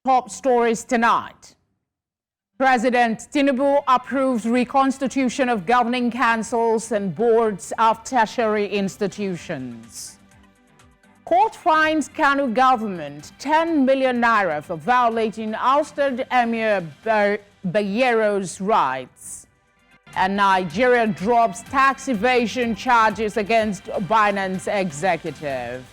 Top stories tonight. President Tinubu approves reconstitution of governing councils and boards of tertiary institutions. Court finds Kano government 10 million naira for violating ousted Emir Bayero's rights. And Nigeria drops tax evasion charges against Binance executive.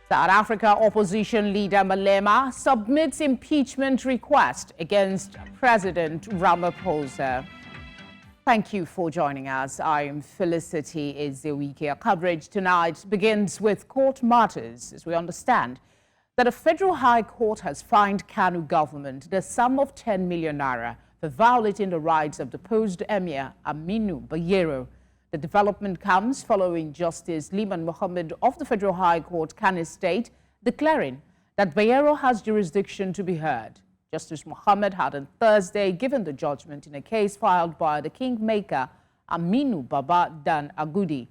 South Africa opposition leader Malema submits impeachment request against President Ramaphosa. Thank you for joining us. I'm Felicity Ezewike. Our coverage tonight begins with court matters, as we understand that a federal high court has fined Kano government the sum of 10 million naira for violating the rights of deposed Emir Aminu Bayero. The development comes following Justice Liman Mohammed of the Federal High Court, Kano State, declaring that Bayero has jurisdiction to be heard. Justice Mohammed had on Thursday given the judgment in a case filed by the kingmaker Aminu Baba Dan Agudi.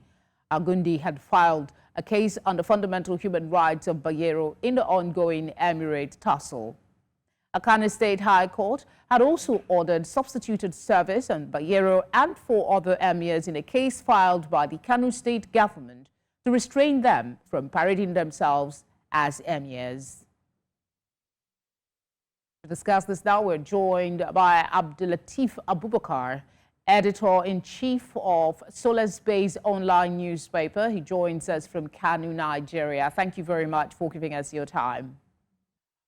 Agundi had filed a case on the fundamental human rights of Bayero in the ongoing Emirate tussle. A Kano State High Court had also ordered substituted service on Bayero and 4 other emirs in a case filed by the Kano State government to restrain them from parading themselves as emirs. To discuss this now, we're joined by Abdulateef Abubakar, editor-in-chief of Solace-based online newspaper. He joins us from Kano, Nigeria. Thank you very much for giving us your time.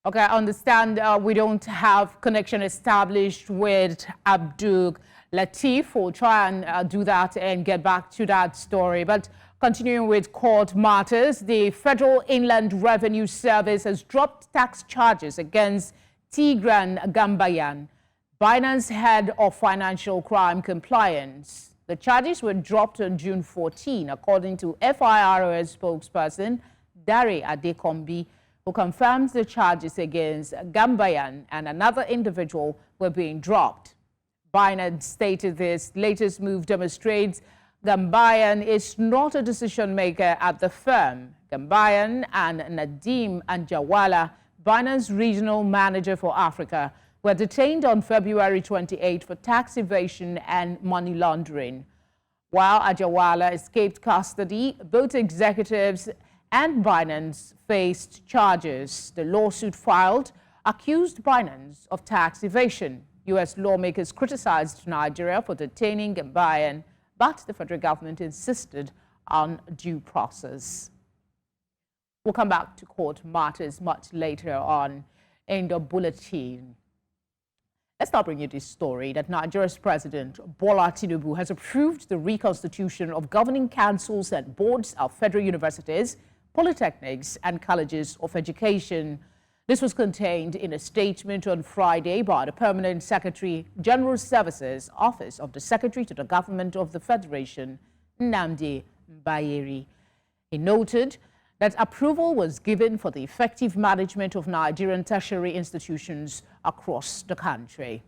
Okay, I understand we don't have connection established with Abdul Latif. We'll try and do that and get back to that story. But continuing with court matters, the Federal Inland Revenue Service has dropped tax charges against Tigran Gambayan, Binance head of financial crime compliance. The charges were dropped on June 14, according to FIRO's spokesperson, Dare Adekombi, who confirms the charges against Gambayan and another individual were being dropped. Binance stated this latest move demonstrates Gambayan is not a decision maker at the firm. Gambayan and Nadim Anjawala, Binance regional manager for Africa, were detained on February 28 for tax evasion and money laundering. While Anjawala escaped custody, both executives and Binance faced charges. The lawsuit filed accused Binance of tax evasion. U.S. lawmakers criticized Nigeria for detaining Gambayan, but the federal government insisted on due process. We'll come back to court matters much later on in the bulletin. Let's now bring you this story that Nigeria's President Bola Tinubu has approved the reconstitution of governing councils and boards of federal universities, polytechnics and colleges of education. This was contained in a statement on Friday by the Permanent Secretary, General Services Office of the Secretary to the Government of the Federation, Emir Bayero. He noted that approval was given for the effective management of Nigerian tertiary institutions across the country.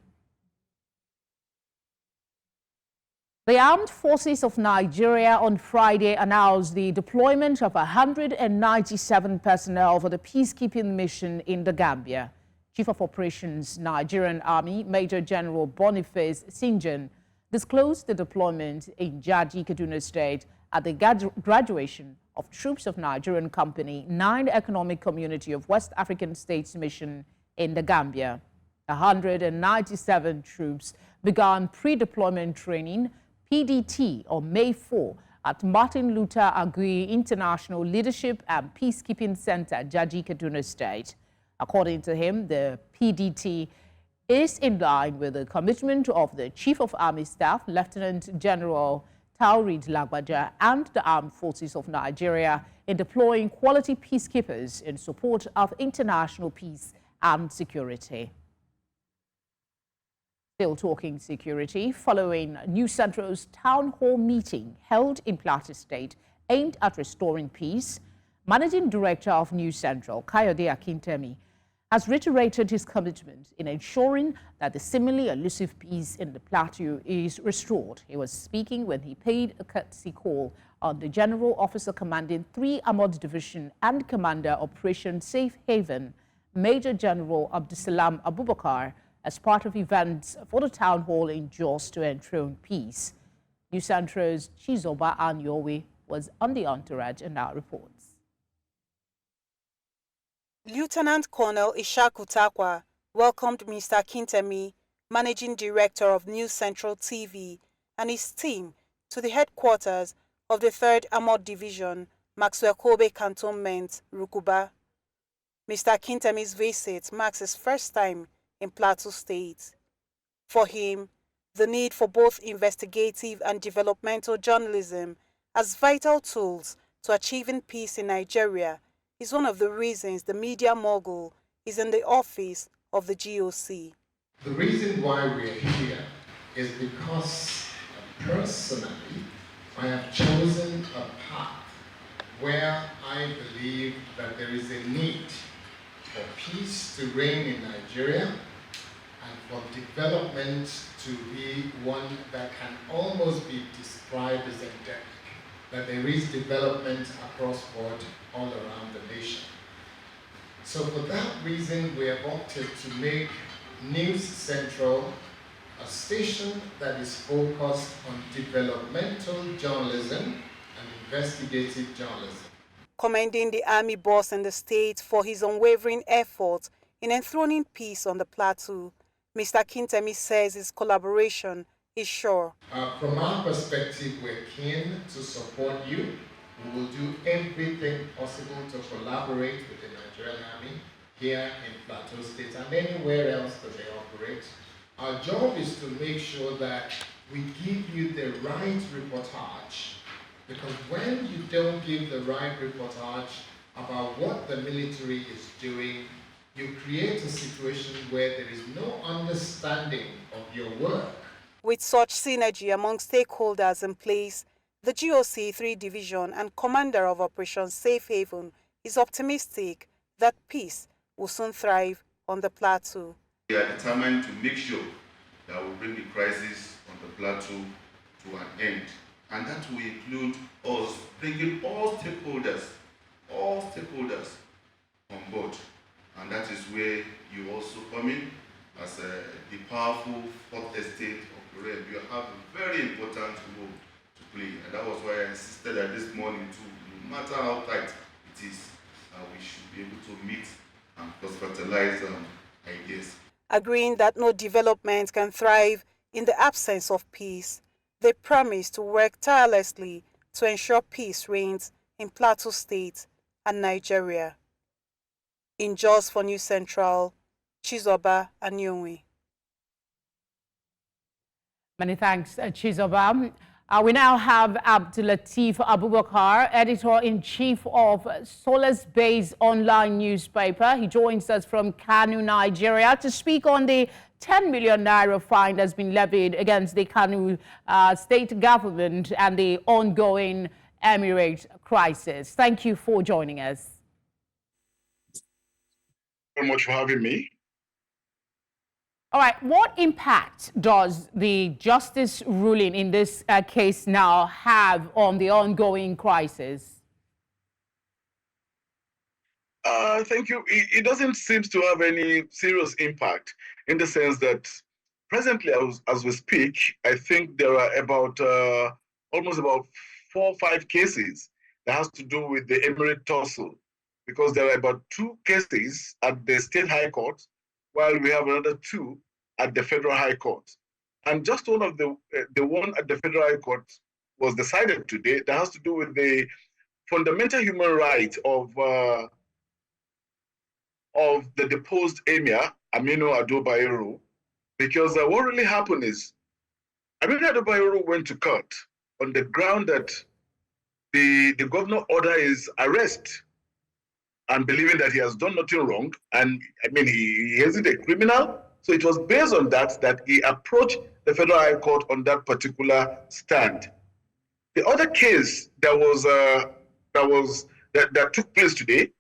The Armed Forces of Nigeria on Friday announced the deployment of 197 personnel for the peacekeeping mission in the Gambia. Chief of Operations, Nigerian Army, Major General Boniface Sinjan, disclosed the deployment in Jaji, Kaduna State at the graduation of troops of Nigerian Company 9 Economic Community of West African States Mission in the Gambia. 197 troops began pre-deployment training PDT on May 4 at Martin Luther Agui International Leadership and Peacekeeping Center, Jaji, Kaduna State. According to him, the PDT is in line with the commitment of the Chief of Army Staff, Lieutenant General Taoreed Lagbaja, and the Armed Forces of Nigeria in deploying quality peacekeepers in support of international peace and security. Still talking security, following New Central's town hall meeting held in Plateau State aimed at restoring peace, Managing Director of New Central, Kayode Akintemi, has reiterated his commitment in ensuring that the seemingly elusive peace in the plateau is restored. He was speaking when he paid a courtesy call on the General Officer commanding 3 Armored Division and Commander Operation Safe Haven, Major General Abdulsalam Abubakar as part of events for the town hall in Jos to enthrone peace. New Centro's Chizoba Anyowe was on the entourage and now reports. Lieutenant Colonel Ishaku Takwa welcomed Mr. Kintemi, Managing Director of New Central TV, and his team to the headquarters of the 3rd Armored Division, Maxwell Kobe Cantonment, Rukuba. Mr. Kintemi's visit marks his first time in Plateau State. For him, the need for both investigative and developmental journalism as vital tools to achieving peace in Nigeria is one of the reasons the media mogul is in the office of the GOC. The reason why we're here is because personally I have chosen a path where I believe that there is a need for peace to reign in Nigeria and for development to be one that can almost be described as endemic, that there is development across board all around the nation. So for that reason, we have opted to make News Central a station that is focused on developmental journalism and investigative journalism. Commending the army boss in the state for his unwavering efforts in enthroning peace on the plateau, Mr. Kintemi says his collaboration is sure. From our perspective, we're keen to support you. We will do everything possible to collaborate with the Nigerian Army here in Plateau State and anywhere else that they operate. Our job is to make sure that we give you the right reportage, because when you don't give the right reportage about what the military is doing, you create a situation where there is no understanding of your work. With such synergy among stakeholders in place, the GOC 3 Division and Commander of Operation Safe Haven is optimistic that peace will soon thrive on the plateau. We are determined to make sure that we bring the crisis on the plateau to an end. And that will include us bringing all stakeholders on board. And that is where you also come in as the powerful fourth estate of the realm. You have a very important role to play. And that was why I insisted that this morning too, no matter how tight it is, we should be able to meet and cross-fertilize ideas. Agreeing that no development can thrive in the absence of peace, they promise to work tirelessly to ensure peace reigns in Plateau State and Nigeria. In Jos for New Central, Chizoba Anyowe. Many thanks, Chizoba. We now have Abdulateef Abubakar, editor-in-chief of Solace-based online newspaper. He joins us from Kano, Nigeria, to speak on the 10 million naira fine that's been levied against the Kano state government and the ongoing emirate crisis. Thank you for joining us. Very much for having me. All right, what impact does the justice ruling in this case now have on the ongoing crisis? Thank you. It doesn't seem to have any serious impact in the sense that presently, as we speak, I think there are about almost about 4 or 5 cases that has to do with the emirate tussle, because there are about 2 cases at the State High Court, while we have another 2 at the Federal High Court. And just one of the one at the Federal High Court was decided today that has to do with the fundamental human right of the deposed Emir, Emir Bayero, because what really happened is Emir Bayero went to court on the ground that the governor order his arrest and believing that he has done nothing wrong, and I mean he isn't a criminal. So it was based on that he approached the Federal High Court on that particular stand. The other case that took place today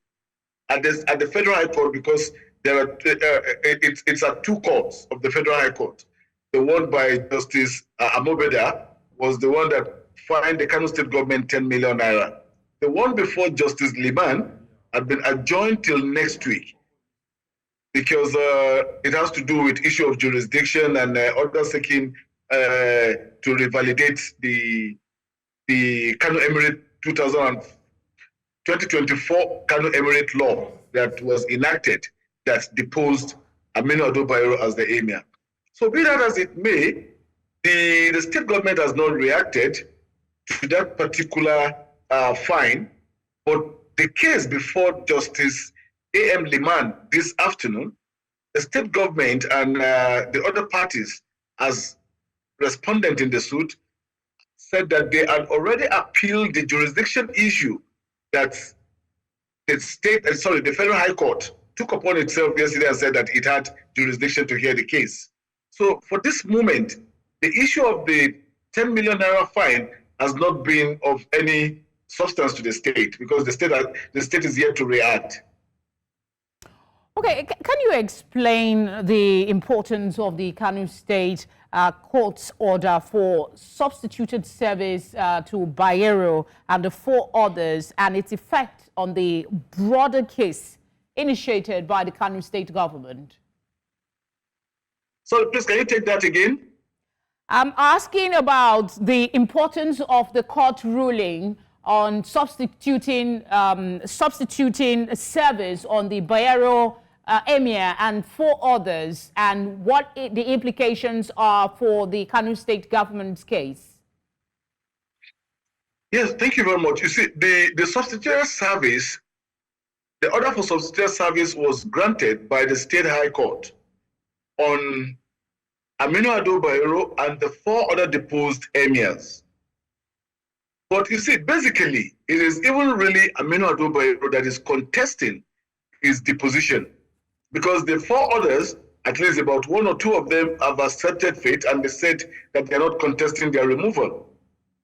at the Federal High Court, because there are it's at 2 courts of the Federal High Court. The one by Justice Amobeda was the one that fined the Kano State government 10 million naira. The one before Justice Liman had been adjourned till next week. because it has to do with issue of jurisdiction and order seeking to revalidate the Kano Emirate 2024 Kano Emirate law that was enacted that deposed Aminu Ado Bayero as the emir. So be that as it may, the state government has not reacted to that particular fine, but the case before Justice A.M. Liman this afternoon, the state government and the other parties as respondent in the suit said that they had already appealed the jurisdiction issue that the Federal High Court took upon itself yesterday and said that it had jurisdiction to hear the case. So for this moment, the issue of the 10 million naira fine has not been of any substance to the state because the state is yet to react. Okay, can you explain the importance of the Kano State Court's order for substituted service to Bayero and the 4 others and its effect on the broader case initiated by the Kano State government? So please, can you take that again? I'm asking about the importance of the court ruling on substituting service on the Bayero Emir and 4 others, and what the implications are for the Kano State government's case. Yes, thank you very much. You see, the substituted service, the order for substituted service was granted by the State High Court on Aminu Ado Bayero and the 4 other deposed emirs. But you see, basically, it is even really Aminu Ado Bayero that is contesting his deposition, because the 4 others, at least about 1 or 2 of them, have accepted fate and they said that they're not contesting their removal.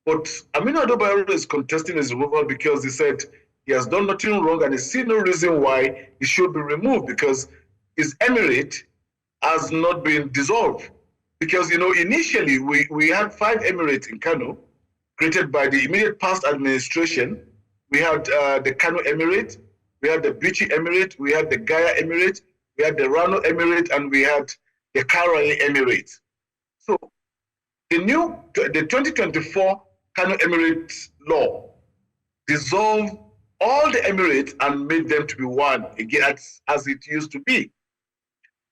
But Aminu Ado Bayero is contesting his removal because he said he has done nothing wrong and he sees no reason why he should be removed because his emirate has not been dissolved. Because, you know, initially we had 5 emirates in Kano created by the immediate past administration. We had the Kano Emirate, we had the Bichi Emirate, we had the Gaya Emirate, we had the Rano Emirate, and we had the Karai Emirate. So the 2024 Kano Emirate law dissolved all the emirates and made them to be one again as it used to be.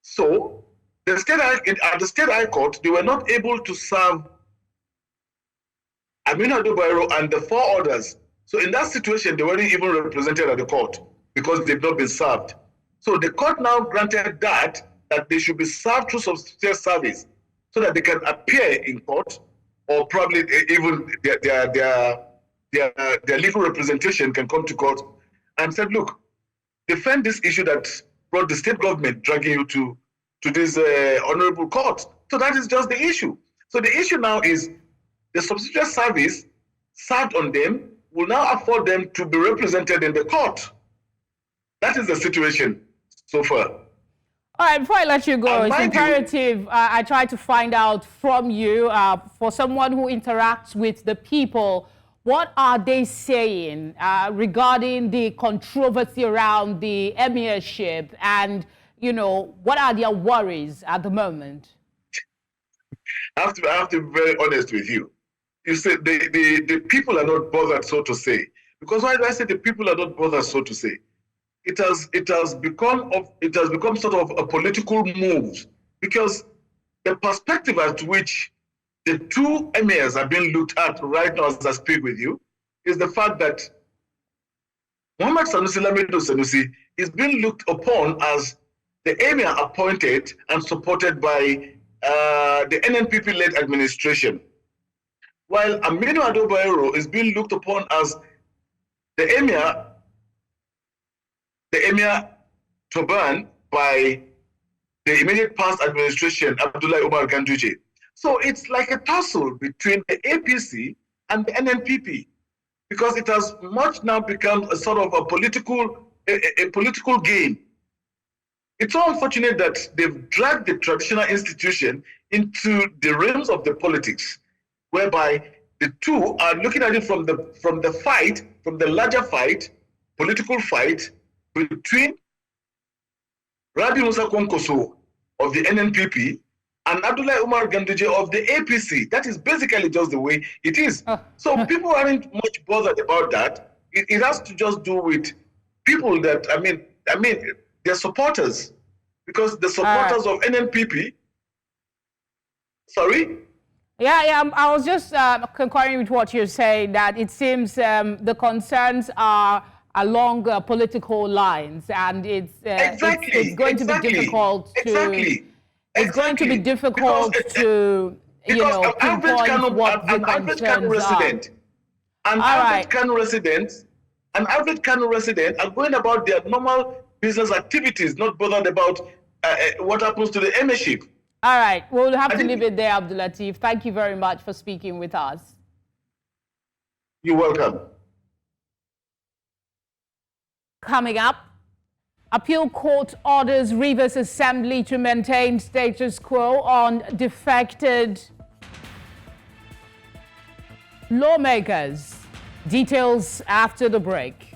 So at the State High Court, they were not able to serve Aminu Ado Bayero and the 4 others. So in that situation, they weren't even represented at the court because they've not been served. So the court now granted that they should be served through substituted service so that they can appear in court, or probably even their legal representation can come to court and said, look, defend this issue that brought the state government dragging you to this honorable court. So that is just the issue. So the issue now is the substituted service served on them will now afford them to be represented in the court. That is the situation so far. All right, before I let you go, it's imperative I try to find out from you, for someone who interacts with the people, what are they saying regarding the controversy around the emirship, and, you know, what are their worries at the moment? I have to be very honest with you. You say the people are not bothered, so to say. Because why do I say the people are not bothered, so to say? It has become sort of a political move, because the perspective at which the 2 emirs are being looked at right now as I speak with you is the fact that Muhammad Sanusi Lamido Sanusi is being looked upon as the emir appointed and supported by the NNPP-led administration, while Aminu Ado Bayero is being looked upon as the emir Turban by the immediate past administration, Abdullah Umar Ganduje. So it's like a tussle between the APC and the NNPP, because it has much now become a sort of a political game. It's so unfortunate that they've dragged the traditional institution into the realms of the politics, whereby the 2 are looking at it from the larger fight, political fight between Rabi Musa Konkoso of the NNPP, and Abdullah Umar Ganduje of the APC. That is basically just the way it is. So people aren't much bothered about that. It has to just do with people that, I mean, they're supporters, because the supporters of NNPP, sorry? Yeah, I was just concurring with what you're saying, that it seems the concerns are along political lines, and it's going to be difficult to it's going to be difficult to pinpoint what the concerns are. An average Kano resident are going about their normal business activities, not bothered about what happens to the ownership. All right, we'll have to leave it there, Abdul Latif. Thank you very much for speaking with us. You're welcome. Coming up, Appeal Court orders Rivers Assembly to maintain status quo on defected lawmakers. Details after the break.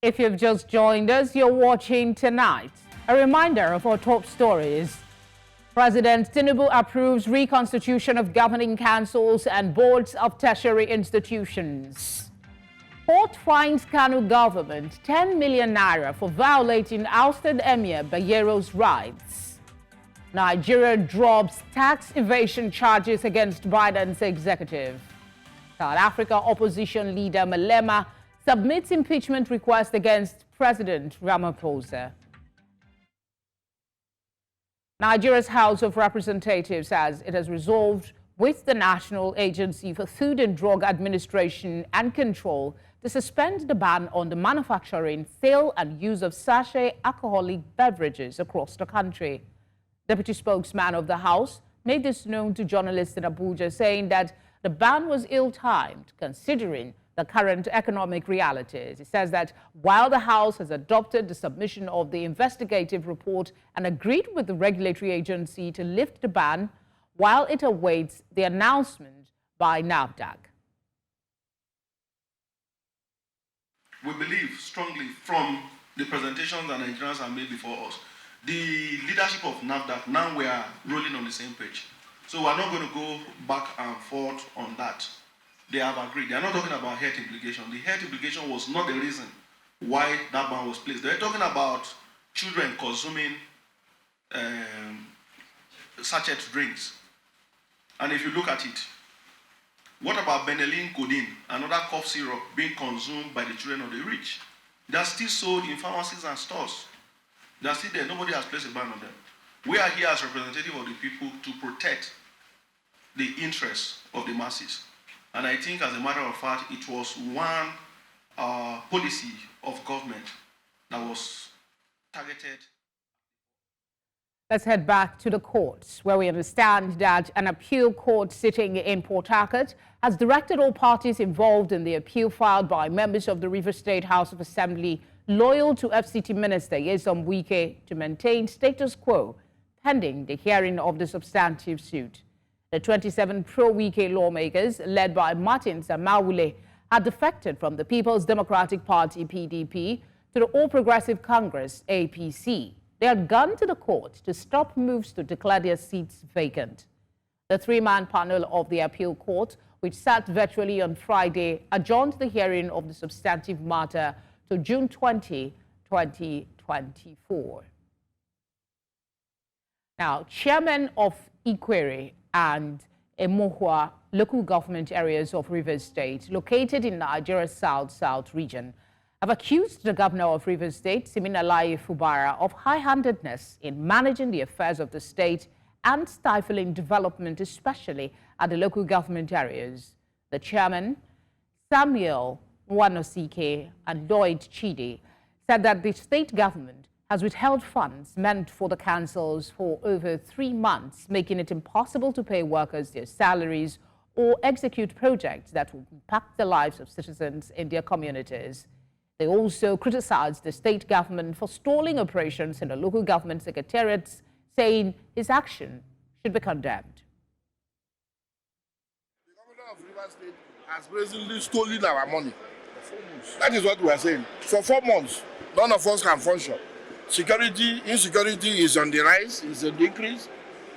If you've just joined us, you're watching Tonight. A reminder of our top stories. President Tinubu approves reconstitution of governing councils and boards of tertiary institutions. Court fines Kano government 10 million naira for violating ousted Emir Bayero's rights. Nigeria drops tax evasion charges against Binance executive. South Africa opposition leader Malema submits impeachment request against President Ramaphosa. Nigeria's House of Representatives says it has resolved with the National Agency for Food and Drug Administration and Control to suspend the ban on the manufacturing, sale and use of sachet alcoholic beverages across the country. Deputy spokesman of the House made this known to journalists in Abuja, saying that the ban was ill-timed considering the current economic realities. He says that while the House has adopted the submission of the investigative report and agreed with the regulatory agency to lift the ban, while it awaits the announcement by NAFDAC. We believe strongly from the presentations that Nigerians have made before us, the leadership of NAFDAC, now we are rolling on the same page. So we're not going to go back and forth on that. They have agreed. They are not talking about health implication. The health implication was not the reason why that ban was placed. They're talking about children consuming sachet drinks. And if you look at it, what about Benelin codeine, another cough syrup being consumed by the children of the rich? They are still sold in pharmacies and stores. They are still there. Nobody has placed a ban on them. We are here as representatives of the people to protect the interests of the masses. And I think, as a matter of fact, it was one policy of government that was targeted. Let's head back to the courts, where we understand that an appeal court sitting in Port Harcourt has directed all parties involved in the appeal filed by members of the Rivers State House of Assembly loyal to FCT Minister Nyesom Wike to maintain status quo pending the hearing of the substantive suit. The 27 pro-Wike lawmakers, led by Martin Samawule, had defected from the People's Democratic Party, PDP, to the All Progressive Congress, APC. They had gone to the court to stop moves to declare their seats vacant. The three-man panel of the appeal court, which sat virtually on Friday, adjourned the hearing of the substantive matter to June 20, 2024. Now, chairman of Ikwere and Emohua local government areas of Rivers State, located in Nigeria's South region, have accused the governor of Rivers State, Siminalayi Fubara, of high-handedness in managing the affairs of the state and stifling development, especially at the local government areas. The chairman, Samuel Nwanosike, and Lloyd Chidi said that the state government has withheld funds meant for the councils for over 3 months, making it impossible to pay workers their salaries or execute projects that will impact the lives of citizens in their communities. They also criticized the state government for stalling operations in the local government secretariats, saying his action should be condemned. The governor of Rivers State has brazenly stolen our money. That is what we are saying. For 4 months, none of us can function. Insecurity is on the rise, is on the increase,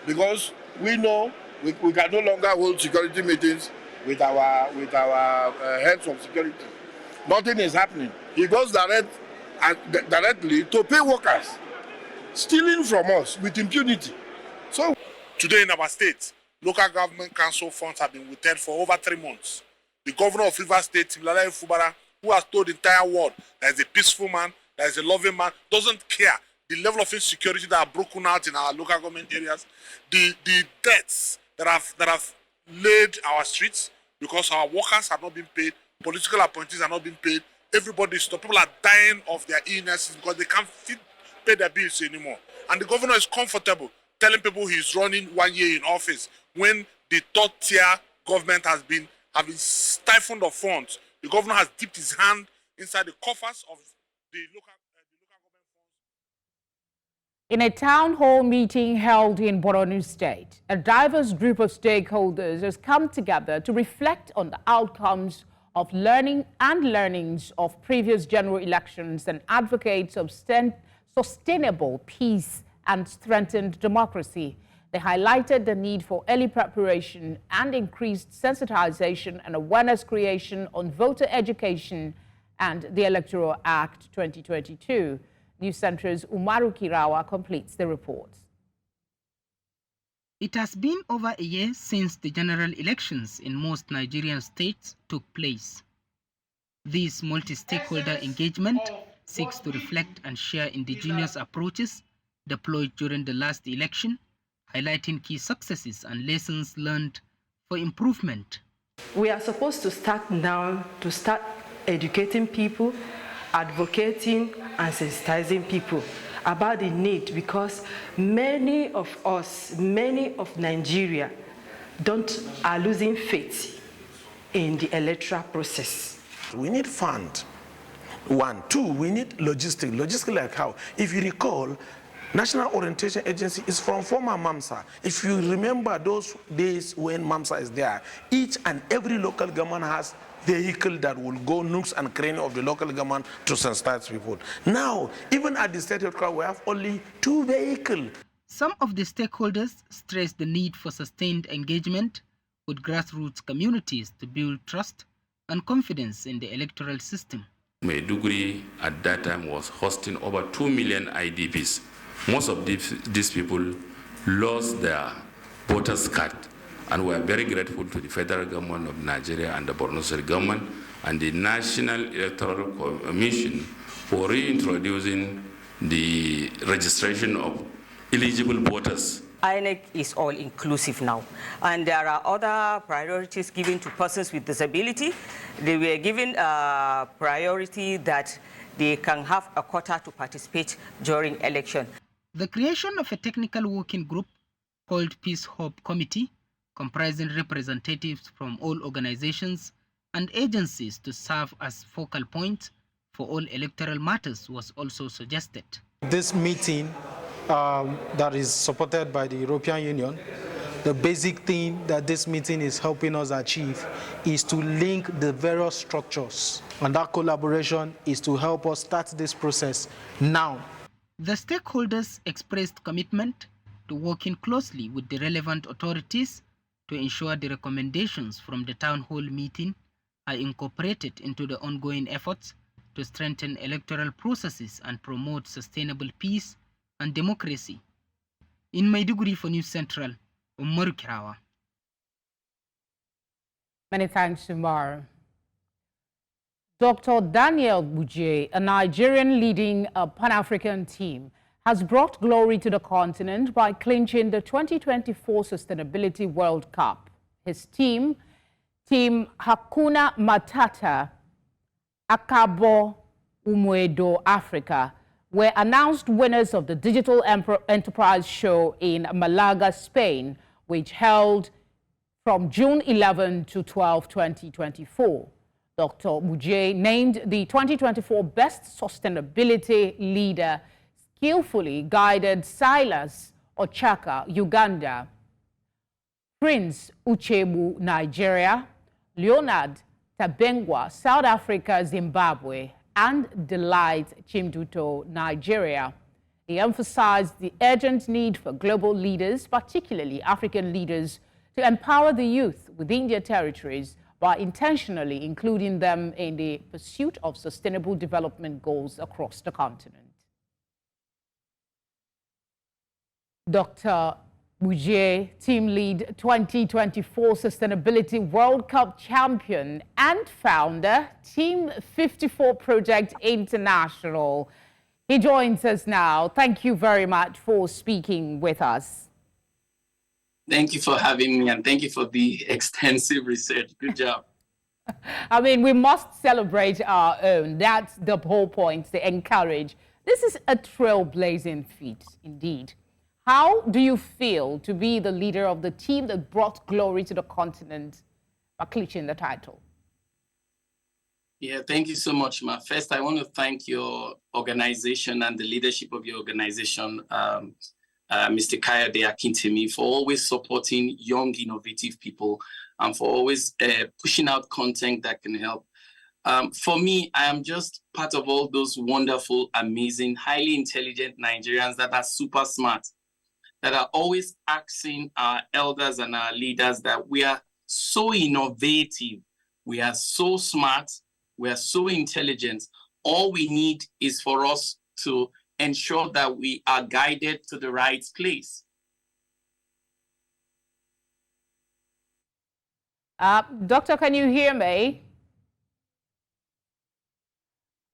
because we know we can no longer hold security meetings with our heads of security. Nothing is happening. He goes directly to pay workers, stealing from us with impunity. So today in our state, local government council funds have been withheld for over 3 months. The governor of Rivers State, Timilalayi Fubara, who has told the entire world that is a peaceful man, that is a loving man, doesn't care the level of insecurity that are broken out in our local government areas, the debts that have laid our streets because our workers have not been paid, political appointees are not being paid, everybody is stopped. People are dying of their illnesses because they can't pay their bills anymore. And the governor is comfortable telling people he's running 1 year in office when the third tier government has been stifled of funds. The governor has dipped his hand inside the coffers of the local government funds. In a town hall meeting held in Borno State, a diverse group of stakeholders has come together to reflect on the outcomes of learnings of previous general elections and advocates of sustainable peace and strengthened democracy. They highlighted the need for early preparation and increased sensitization and awareness creation on voter education and the Electoral Act 2022. News Centre's Umaru Kirawa completes the report. It has been over a year since the general elections in most Nigerian states took place. This multi-stakeholder engagement seeks to reflect and share indigenous approaches deployed during the last election, highlighting key successes and lessons learned for improvement. We are supposed to start now to start educating people, advocating and sensitizing people about the need, because many of us, many of Nigeria are losing faith in the electoral process. We need fund, 1. 2, we need logistics. Logistics like how? If you recall, National Orientation Agency is from former MAMSA. If you remember those days when MAMSA is there, each and every local government has vehicle that will go nooks and crannies of the local government to sensitize people. Now, even at the state headquarters, we have only 2 vehicles. Some of the stakeholders stressed the need for sustained engagement with grassroots communities to build trust and confidence in the electoral system. Maiduguri at that time was hosting over 2 million IDPs. Most of these people lost their voters' card, and we are very grateful to the federal government of Nigeria and the Borno State government and the National Electoral Commission for reintroducing the registration of eligible voters. INEC is all inclusive now, and there are other priorities given to persons with disability. They were given a priority that they can have a quota to participate during election. The creation of a technical working group called Peace Hope Committee, comprising representatives from all organizations and agencies to serve as focal point for all electoral matters, was also suggested. This meeting that is supported by the European Union, the basic thing that this meeting is helping us achieve is to link the various structures, and that collaboration is to help us start this process now. The stakeholders expressed commitment to working closely with the relevant authorities to ensure the recommendations from the town hall meeting are incorporated into the ongoing efforts to strengthen electoral processes and promote sustainable peace and democracy. In Maiduguri for News Central, Umaru Kirawa. Many thanks, Umar. Dr. Daniel Buje, a Nigerian leading a Pan-African team, has brought glory to the continent by clinching the 2024 Sustainability World Cup. His team, Team Hakuna Matata Akabo Umwedo Africa, were announced winners of the Digital Enterprise Show in Malaga, Spain, which held from June 11 to 12, 2024. Dr. Muje, named the 2024 Best Sustainability Leader, skillfully guided Silas Ochaka, Uganda, Prince Uchebu, Nigeria, Leonard Tabengwa, South Africa, Zimbabwe, and Delight Chimduto, Nigeria. He emphasized the urgent need for global leaders, particularly African leaders, to empower the youth within their territories by intentionally including them in the pursuit of sustainable development goals across the continent. Dr. Muje, team lead 2024 Sustainability World Cup champion and founder, Team 54 Project International. He joins us now. Thank you very much for speaking with us. Thank you for having me, and thank you for the extensive research. Good job. I mean, we must celebrate our own. That's the whole point, to encourage. This is a trailblazing feat, indeed. How do you feel to be the leader of the team that brought glory to the continent by clinching the title? Yeah, thank you so much, Ma. First, I want to thank your organization and the leadership of your organization, Mr. Kayode Akintemi, for always supporting young, innovative people and for always pushing out content that can help. For me, I am just part of all those wonderful, amazing, highly intelligent Nigerians that are super smart, that are always asking our elders and our leaders that we are so innovative, we are so smart, we are so intelligent. All we need is for us to ensure that we are guided to the right place. Doctor, can you hear me?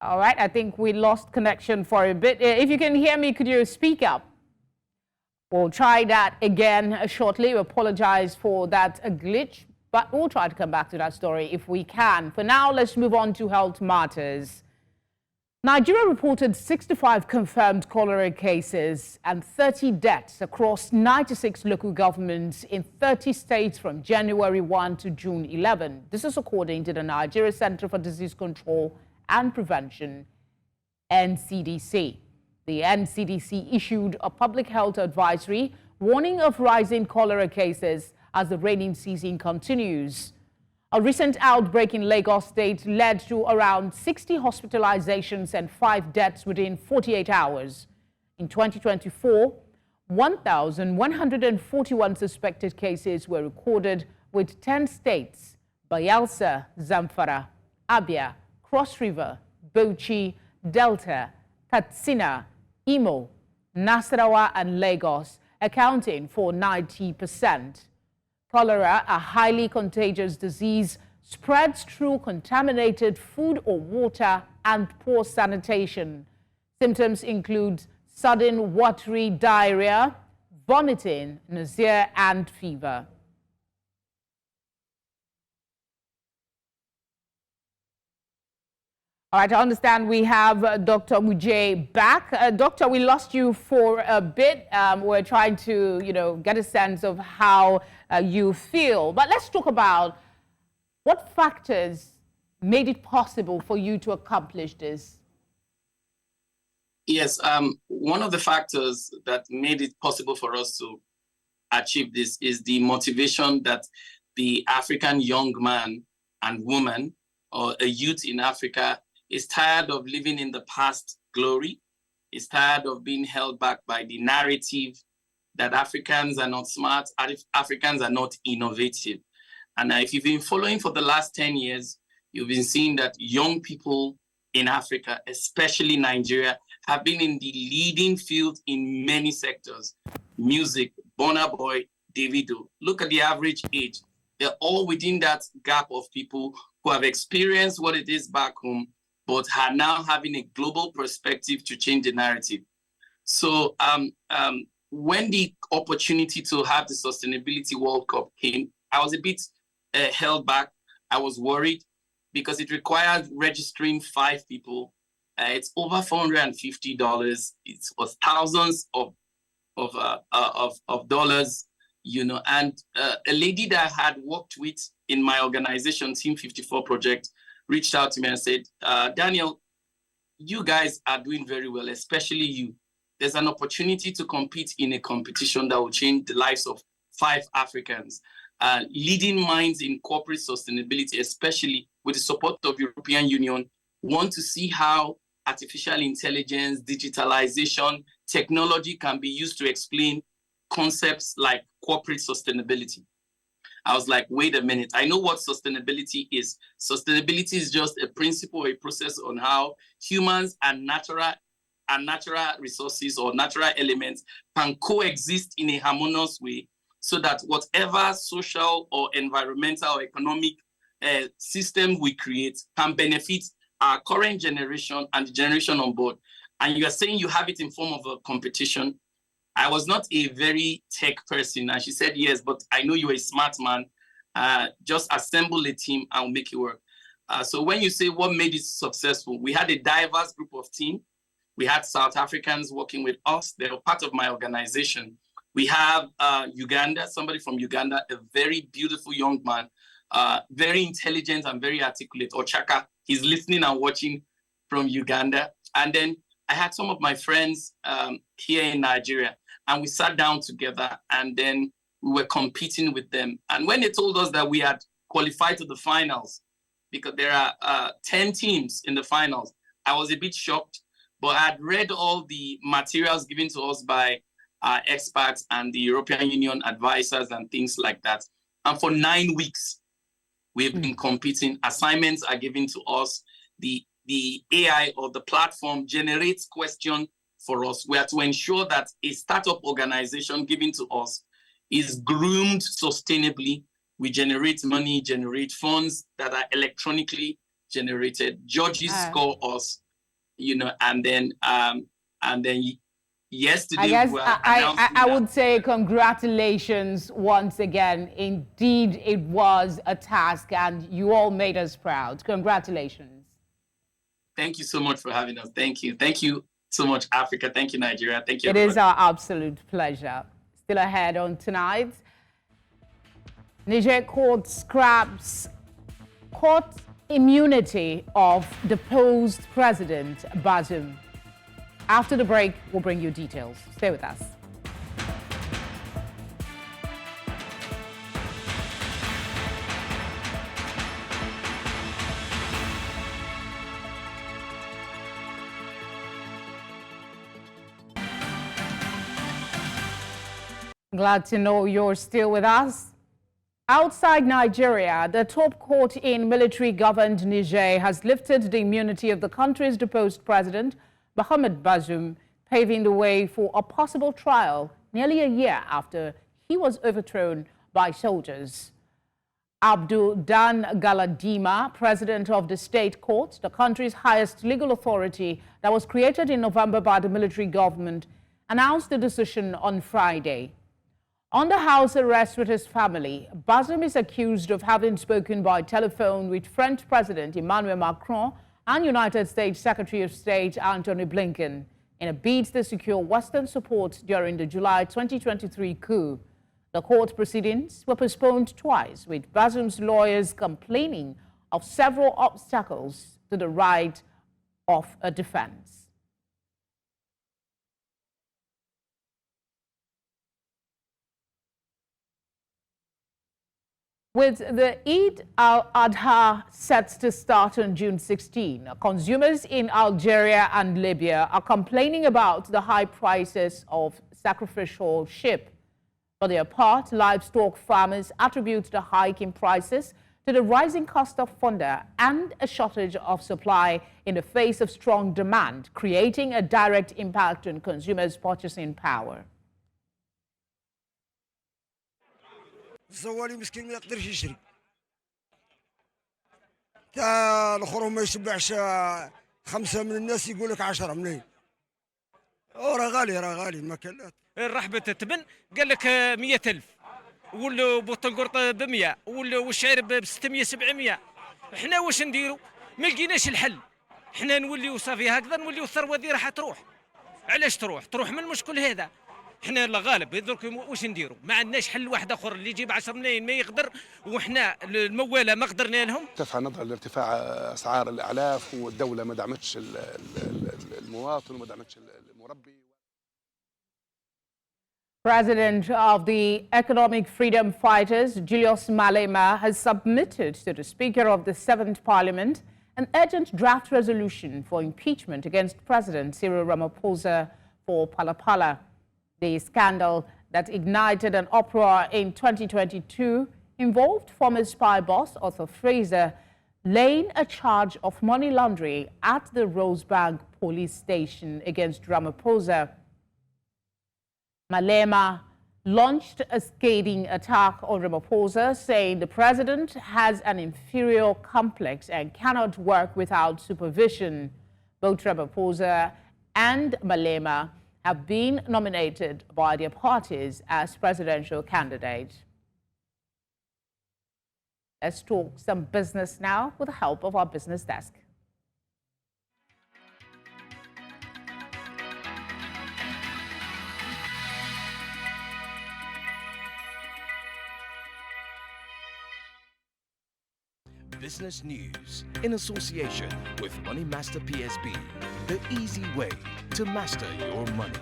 All right, I think we lost connection for a bit. If you can hear me, could you speak up? We'll try that again shortly. We apologize for that glitch, but we'll try to come back to that story if we can. For now, let's move on to health matters. Nigeria reported 65 confirmed cholera cases and 30 deaths across 96 local governments in 30 states from January 1 to June 11. This is according to the Nigeria Center for Disease Control and Prevention, NCDC. The NCDC issued a public health advisory warning of rising cholera cases as the rainy season continues. A recent outbreak in Lagos State led to around 60 hospitalizations and 5 deaths within 48 hours. In 2024, 1,141 suspected cases were recorded with 10 states: Bayelsa, Zamfara, Abia, Cross River, Bauchi, Delta, Katsina, Imo, Nasarawa, and Lagos, accounting for 90%. Cholera, a highly contagious disease, spreads through contaminated food or water and poor sanitation. Symptoms include sudden watery diarrhea, vomiting, nausea, and fever. All right, I understand we have Dr. Muje back. Doctor, we lost you for a bit. We're trying to, get a sense of how you feel. But let's talk about what factors made it possible for you to accomplish this. Yes, one of the factors that made it possible for us to achieve this is the motivation that the African young man and woman, or a youth in Africa, is tired of living in the past glory, is tired of being held back by the narrative that Africans are not smart, Africans are not innovative. And if you've been following for the last 10 years, you've been seeing that young people in Africa, especially Nigeria, have been in the leading field in many sectors. Music, Burna Boy, Davido. Look at the average age. They're all within that gap of people who have experienced what it is back home, but are now having a global perspective to change the narrative. So when the opportunity to have the Sustainability World Cup came, I was a bit held back. I was worried because it required registering 5 people. It's over $450. It was thousands of dollars, and a lady that I had worked with in my organization, Team 54 Project, reached out to me and said, Daniel, you guys are doing very well, especially you. There's an opportunity to compete in a competition that will change the lives of 5 Africans. Leading minds in corporate sustainability, especially with the support of the European Union, want to see how artificial intelligence, digitalization, technology can be used to explain concepts like corporate sustainability. I was like, wait a minute, I know what sustainability is. Sustainability is just a principle, a process on how humans and natural resources or natural elements can coexist in a harmonious way so that whatever social or environmental or economic system we create can benefit our current generation and the generation on board. And you are saying you have it in form of a competition. I was not a very tech person. And she said, yes, but I know you're a smart man. Just assemble a team and we'll make it work. So when you say what made it successful, we had a diverse group of team. We had South Africans working with us. They were part of my organization. We have Uganda, somebody from Uganda, a very beautiful young man, very intelligent and very articulate. Ochaka, he's listening and watching from Uganda. And then I had some of my friends here in Nigeria, and we sat down together and then we were competing with them. And when they told us that we had qualified to the finals, because there are 10 teams in the finals, I was a bit shocked, but I had read all the materials given to us by our experts and the European Union advisors and things like that. And for 9 weeks, we've been competing. Assignments are given to us. The AI or the platform generates questions for us. We are to ensure that a startup organization given to us is groomed sustainably. We generate money, generate funds that are electronically generated. Judges score us, you know, and then yesterday, I guess I would say congratulations once again. Indeed, it was a task and you all made us proud. Congratulations. Thank you so much for having us. Thank you. Thank you so much, Africa. Thank you, Nigeria. Thank you, everybody. It is our absolute pleasure. Still ahead on tonight, Niger court scraps court immunity of deposed President Bazoum. After the break, we'll bring you details. Stay with us. Glad to know you're still with us. Outside Nigeria, the top court in military-governed Niger has lifted the immunity of the country's deposed president, Mohamed Bazoum, paving the way for a possible trial nearly a year after he was overthrown by soldiers. Abdul Dan Galadima, president of the state court, the country's highest legal authority that was created in November by the military government, announced the decision on Friday. Under house arrest with his family, Bazoum is accused of having spoken by telephone with French President Emmanuel Macron and United States Secretary of State Antony Blinken in a bid to secure Western support during the July 2023 coup. The court proceedings were postponed twice, with Bazoum's lawyers complaining of several obstacles to the right of a defense. With the Eid al-Adha set to start on June 16, consumers in Algeria and Libya are complaining about the high prices of sacrificial sheep. For their part, livestock farmers attribute the hike in prices to the rising cost of fodder and a shortage of supply in the face of strong demand, creating a direct impact on consumers' purchasing power. الزوالي مسكين ما يقدرش يشري تا الاخر ما يشبعش 5 من الناس يقول لك 10 منين راه غالي الماكلات رحبة التبن قال لك 100,000 والبوطنقرط ب 100 والشعير ب 600 700 احنا واش نديروا ما لقيناش الحل احنا نوليو صافي هكذا نوليو الثروه دي راح تروح علاش تروح من المشكل هذا احنا لا غالب درك واش نديروا ما عندناش حل واحد اخر اللي يجيب 10 ملايين ما يقدر وحنا المواله ما قدرنا لهم. تفعل نظرا لارتفاع اسعار الاعلاف والدوله ما دعمتش المواطن وما دعمتش المربي. President of the Economic Freedom Fighters, Julius Malema, has submitted to the Speaker of the 7th Parliament an urgent draft resolution for impeachment against President Cyril Ramaphosa for Palapala. The scandal that ignited an uproar in 2022 involved former spy boss Arthur Fraser laying a charge of money laundering at the Rosebank police station against Ramaphosa. Malema launched a scathing attack on Ramaphosa, saying the president has an inferior complex and cannot work without supervision. Both Ramaphosa and Malema have been nominated by their parties as presidential candidates. Let's talk some business now with the help of our business desk. Business news in association with Money Master PSB, the easy way to master your money.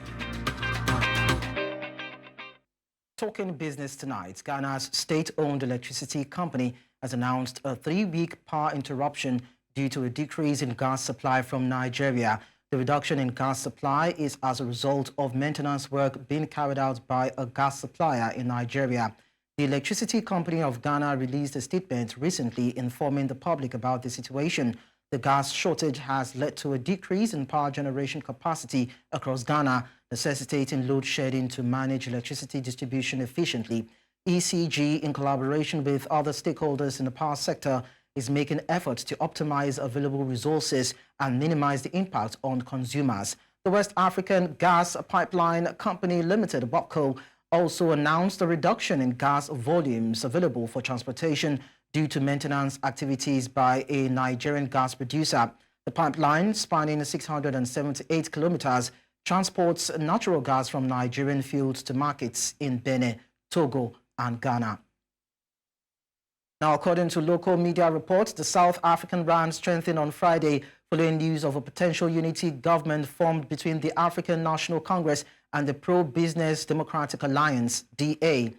Talking business tonight, Ghana's state-owned electricity company has announced a 3-week power interruption due to a decrease in gas supply from Nigeria. The reduction in gas supply is as a result of maintenance work being carried out by a gas supplier in Nigeria. The Electricity Company of Ghana released a statement recently informing the public about the situation. The gas shortage has led to a decrease in power generation capacity across Ghana, necessitating load shedding to manage electricity distribution efficiently. ECG, in collaboration with other stakeholders in the power sector, is making efforts to optimize available resources and minimize the impact on consumers. The West African Gas Pipeline Company Limited, WAPCO, also announced a reduction in gas volumes available for transportation due to maintenance activities by a Nigerian gas producer. The pipeline, spanning 678 kilometers, transports natural gas from Nigerian fields to markets in Benin, Togo, and Ghana. Now, according to local media reports, the South African rand strengthened on Friday following news of a potential unity government formed between the African National Congress and the Pro-Business Democratic Alliance, DA.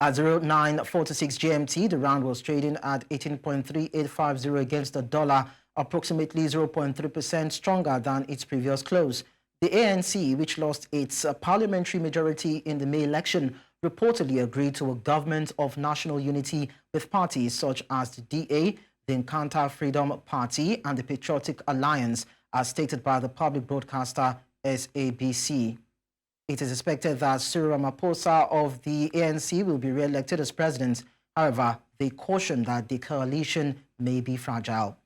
At 09:46 GMT, the rand was trading at 18.3850 against the dollar, approximately 0.3% stronger than its previous close. The ANC, which lost its parliamentary majority in the May election, reportedly agreed to a government of national unity with parties such as the DA, the Inkatha Freedom Party, and the Patriotic Alliance, as stated by the public broadcaster SABC. It is expected that Cyril Ramaphosa of the ANC will be re-elected as president. However, they caution that the coalition may be fragile.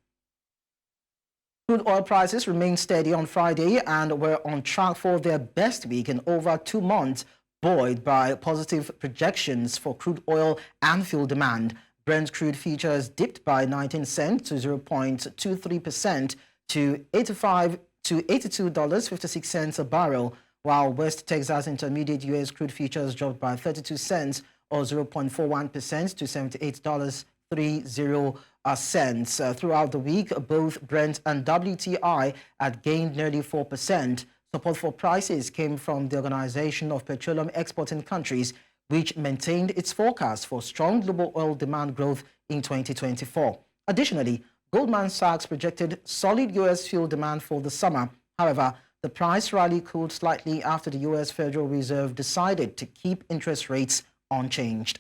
Crude oil prices remained steady on Friday and were on track for their best week in over 2 months, buoyed by positive projections for crude oil and fuel demand. Brent crude futures dipped by 19 cents to 0.23% to $82.56 a barrel, while West Texas Intermediate U.S. crude futures dropped by 32 cents or 0.41% to $78.30. Throughout the week, both Brent and WTI had gained nearly 4%. Support for prices came from the Organization of Petroleum Exporting Countries, which maintained its forecast for strong global oil demand growth in 2024. Additionally, Goldman Sachs projected solid U.S. fuel demand for the summer. However, the price rally cooled slightly after the U.S. Federal Reserve decided to keep interest rates unchanged.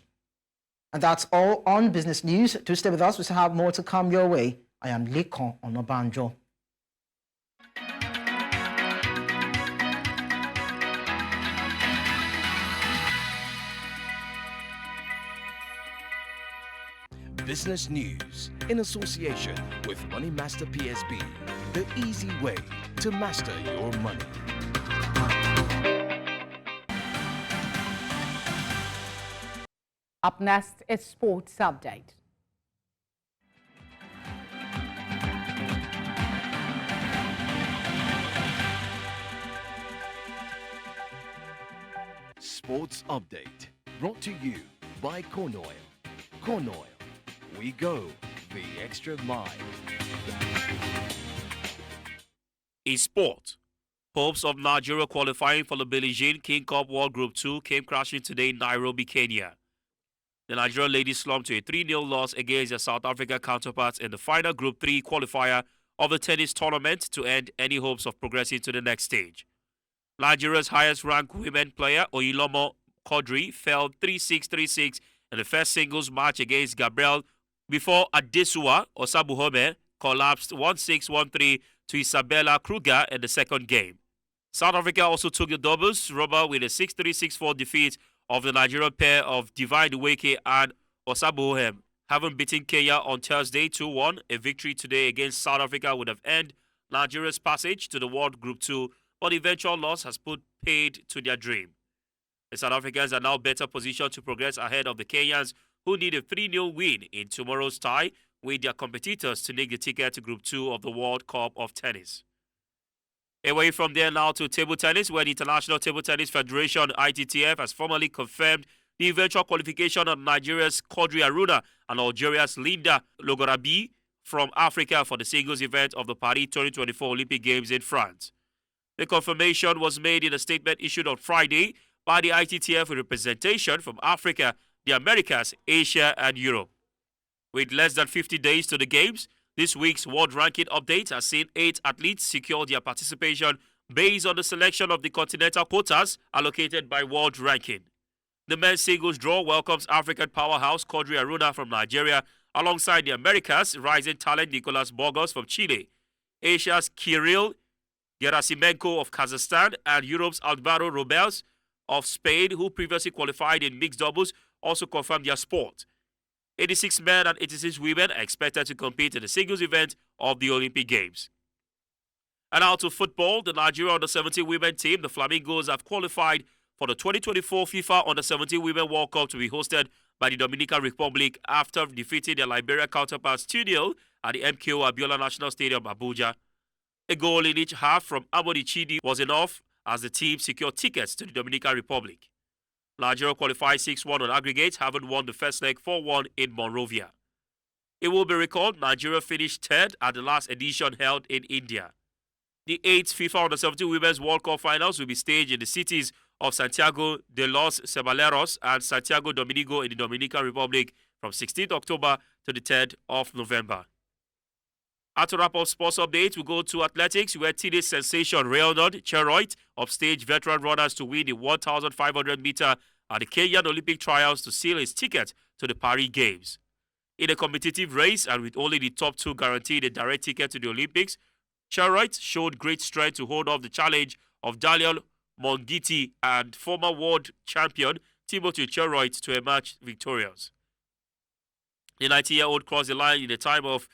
And that's all on business news. To stay with us, we still have more to come your way. I am Lekon Onobanjo. Business news in association with Money Master PSB, the easy way to master your money. Up next is Sports Update. Sports Update, brought to you by Corn Oil. Corn Oil, we go the extra mile. In sport, hopes of Nigeria qualifying for the Billie Jean King Cup World Group 2 came crashing today in Nairobi, Kenya. The Nigerian ladies slumped to a 3-0 loss against their South African counterparts in the final Group 3 qualifier of the tennis tournament to end any hopes of progressing to the next stage. Nigeria's highest-ranked women player, Oyilomo Quadri, fell 3-6, 3-6 in the first singles match against Gabriel before Adesuwa Osabuhome collapsed 1-6, 1-3 to Isabella Kruger in the second game. South Africa also took the doubles rubber with a 6-3, 6-4 defeat of the Nigerian pair of Divine Uweke and Osabuohem. Having beaten Kenya on Thursday 2-1, a victory today against South Africa would have ended Nigeria's passage to the World Group 2, but the eventual loss has put paid to their dream. The South Africans are now better positioned to progress ahead of the Kenyans, who need a 3-0 win in tomorrow's tie with their competitors to nick the ticket to Group 2 of the World Cup of Tennis. Away from there now to table tennis, where the International Table Tennis Federation, ITTF, has formally confirmed the eventual qualification of Nigeria's Quadri Aruna and Algeria's Linda Logorabi from Africa for the singles event of the Paris 2024 Olympic Games in France. The confirmation was made in a statement issued on Friday by the ITTF with representation from Africa, the Americas, Asia, and Europe. With less than 50 days to the Games, this week's World Ranking Update has seen 8 athletes secure their participation based on the selection of the continental quotas allocated by World Ranking. The men's singles draw welcomes African powerhouse Quadri Aruna from Nigeria alongside the Americas' rising talent Nicolas Borgos from Chile, Asia's Kirill Gerasimenko of Kazakhstan, and Europe's Alvaro Robles of Spain, who previously qualified in mixed doubles, also confirmed their sport. 86 men and 86 women are expected to compete in the singles event of the Olympic Games. And out to football, the Nigeria Under-17 women team, the Flamingos, have qualified for the 2024 FIFA Under-17 Women World Cup to be hosted by the Dominican Republic after defeating their Liberia counterparts 2-0 at the MKO Abiola National Stadium, Abuja. A goal in each half from Amodi Chidi was enough as the team secured tickets to the Dominican Republic. Nigeria qualified 6-1 on aggregate, having won the first leg 4-1 in Monrovia. It will be recalled Nigeria finished third at the last edition held in India. The 8th FIFA Under-17 Women's World Cup finals will be staged in the cities of Santiago de los Caballeros and Santiago Domingo in the Dominican Republic from 16th October to the 3rd of November. At a wrap-up sports update, we go to athletics, where teenage sensation Reynald Cheroit upstaged veteran runners to win the 1,500 meter at the Kenyan Olympic trials to seal his ticket to the Paris Games. In a competitive race and with only the top 2 guaranteed a direct ticket to the Olympics, Cheroit showed great strength to hold off the challenge of Daniel Mongiti and former world champion Timothy Cheroit to emerge victorious. The 19-year-old crossed the line in a time of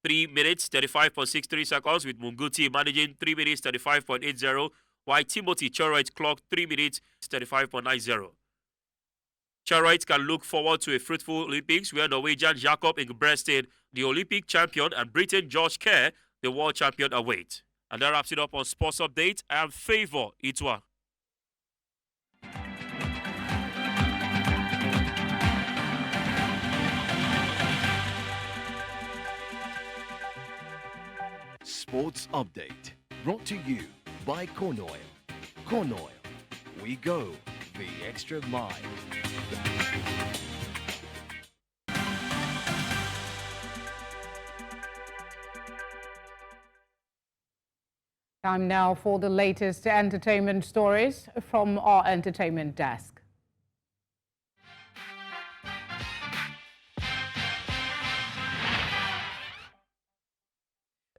3 minutes 35.63 seconds, with Munguti managing 3 minutes 35.80, while Timothy Cheroit clocked 3 minutes 35.90. Cheroit can look forward to a fruitful Olympics, where Norwegian Jakob Ingebrigtsen, the Olympic champion, and Britain George Kerr, the world champion, await. And that wraps it up on Sports Update. I am Favor Itwa. Sports Update, brought to you by Corn Oil. Corn Oil, we go the extra mile. Time now for the latest entertainment stories from our entertainment desk.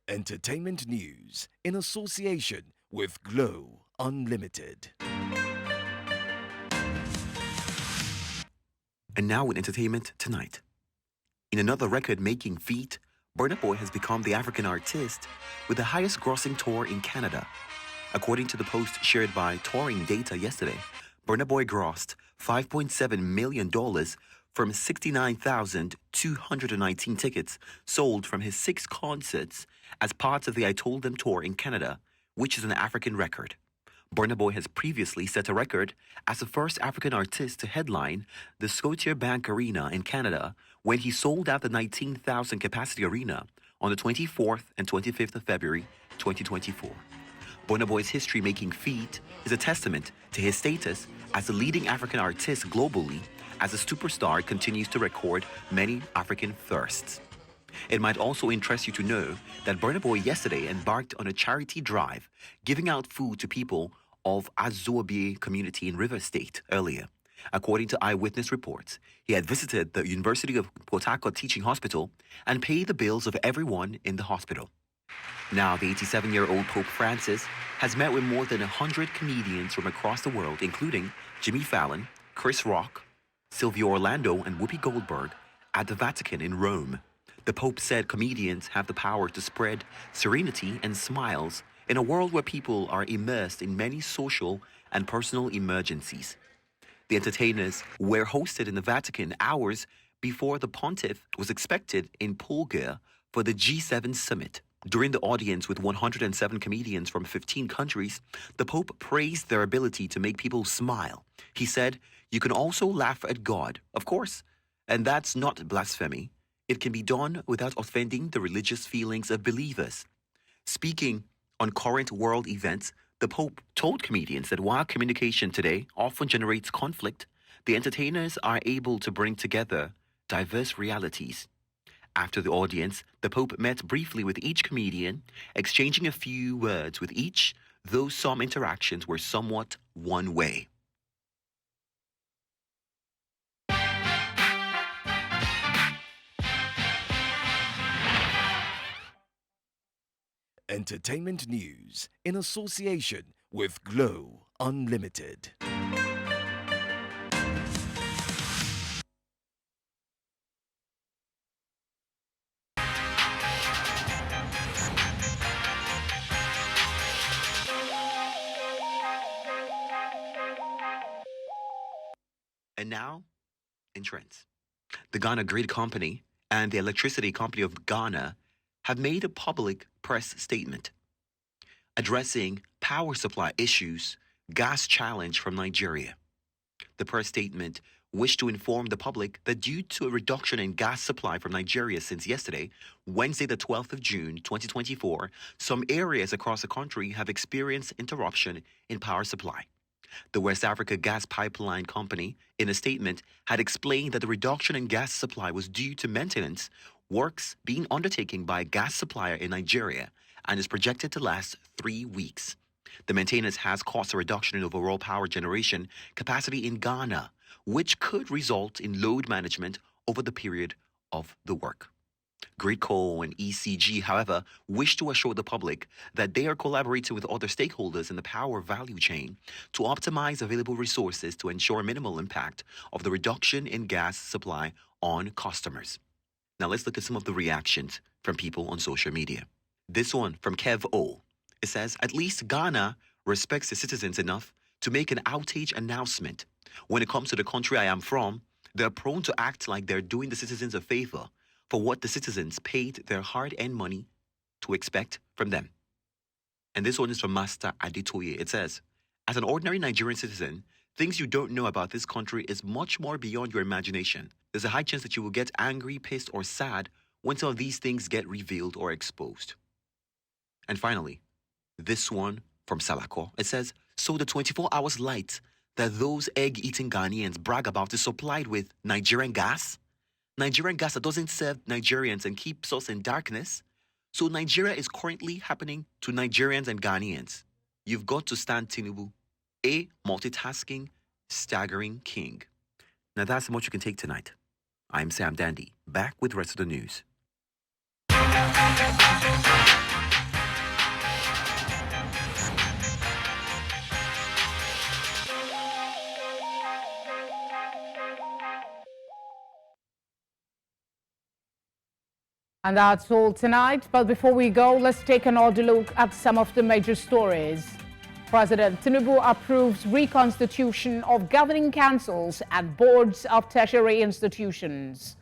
Entertainment news in association with Glow Unlimited. And now in entertainment tonight. In another record-making feat, Burna Boy has become the African artist with the highest grossing tour in Canada. According to the post shared by Touring Data yesterday, Burna Boy grossed $5.7 million from 69,219 tickets sold from his 6 concerts as part of the I Told Them tour in Canada, which is an African record. Burna Boy has previously set a record as the first African artist to headline the Scotiabank Arena in Canada when he sold out the 19,000 capacity arena on the 24th and 25th of February 2024. Burna Boy's history-making feat is a testament to his status as the leading African artist globally as the superstar continues to record many African firsts. It might also interest you to know that Burna Boy yesterday embarked on a charity drive giving out food to people of Azobie community in River State earlier. According to eyewitness reports, he had visited the University of Port Harcourt Teaching Hospital and paid the bills of everyone in the hospital. Now, the 87-year-old Pope Francis has met with more than 100 comedians from across the world, including Jimmy Fallon, Chris Rock, Sylvia Orlando, and Whoopi Goldberg at the Vatican in Rome. The Pope said comedians have the power to spread serenity and smiles in a world where people are immersed in many social and personal emergencies. The entertainers were hosted in the Vatican hours before the pontiff was expected in Pulga for the G7 summit. During the audience with 107 comedians from 15 countries, the Pope praised their ability to make people smile. He said, "You can also laugh at God, of course, and that's not blasphemy. It can be done without offending the religious feelings of believers." Speaking on current world events, the Pope told comedians that while communication today often generates conflict, the entertainers are able to bring together diverse realities. After the audience, the Pope met briefly with each comedian, exchanging a few words with each, though some interactions were somewhat one way. Entertainment news in association with Glow Unlimited. And now, in trends. The Ghana Grid Company and the Electricity Company of Ghana have made a public press statement addressing power supply issues, gas challenge from Nigeria. The press statement wished to inform the public that due to a reduction in gas supply from Nigeria since yesterday, Wednesday the 12th of June 2024, some areas across the country have experienced interruption in power supply. The West Africa Gas Pipeline Company, in a statement, had explained that the reduction in gas supply was due to maintenance works being undertaken by a gas supplier in Nigeria and is projected to last 3 weeks. The maintenance has caused a reduction in overall power generation capacity in Ghana, which could result in load management over the period of the work. Gridco and ECG, however, wish to assure the public that they are collaborating with other stakeholders in the power value chain to optimize available resources to ensure minimal impact of the reduction in gas supply on customers. Now let's look at some of the reactions from people on social media. This one from Kev O. It says, "At least Ghana respects the citizens enough to make an outage announcement. When it comes to the country I am from, they're prone to act like they're doing the citizens a favor for what the citizens paid their hard-earned money to expect from them." And this one is from Master Aditoye. It says, "As an ordinary Nigerian citizen, things you don't know about this country is much more beyond your imagination. There's a high chance that you will get angry, pissed, or sad when some of these things get revealed or exposed." And finally, this one from Salako. It says, "So the 24 hours light that those egg-eating Ghanaians brag about is supplied with Nigerian gas? Nigerian gas that doesn't serve Nigerians and keeps us in darkness? So Nigeria is currently happening to Nigerians and Ghanaians. You've got to stand Tinubu, a multitasking, staggering king." Now that's what you can take tonight. I'm Sam Dandy, back with the rest of the news. And that's all tonight. But before we go, let's take another look at some of the major stories. President Tinubu approves reconstitution of governing councils and boards of tertiary institutions.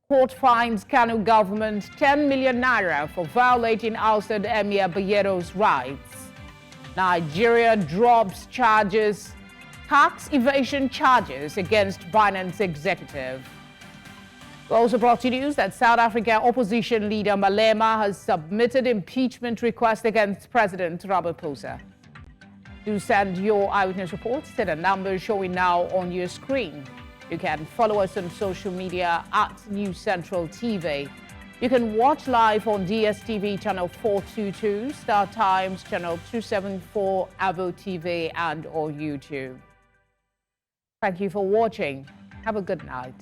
Court fines Kano government 10 million naira for violating ousted Emir Bayero's rights. Nigeria drops charges, tax evasion charges against Binance executive. We also brought you news that South Africa opposition leader Malema has submitted impeachment request against President Ramaphosa. Do send your eyewitness reports to the numbers showing now on your screen. You can follow us on social media at News Central TV. You can watch live on DSTV channel 422, Star Times channel 274, Avo TV, and on YouTube. Thank you for watching. Have a good night.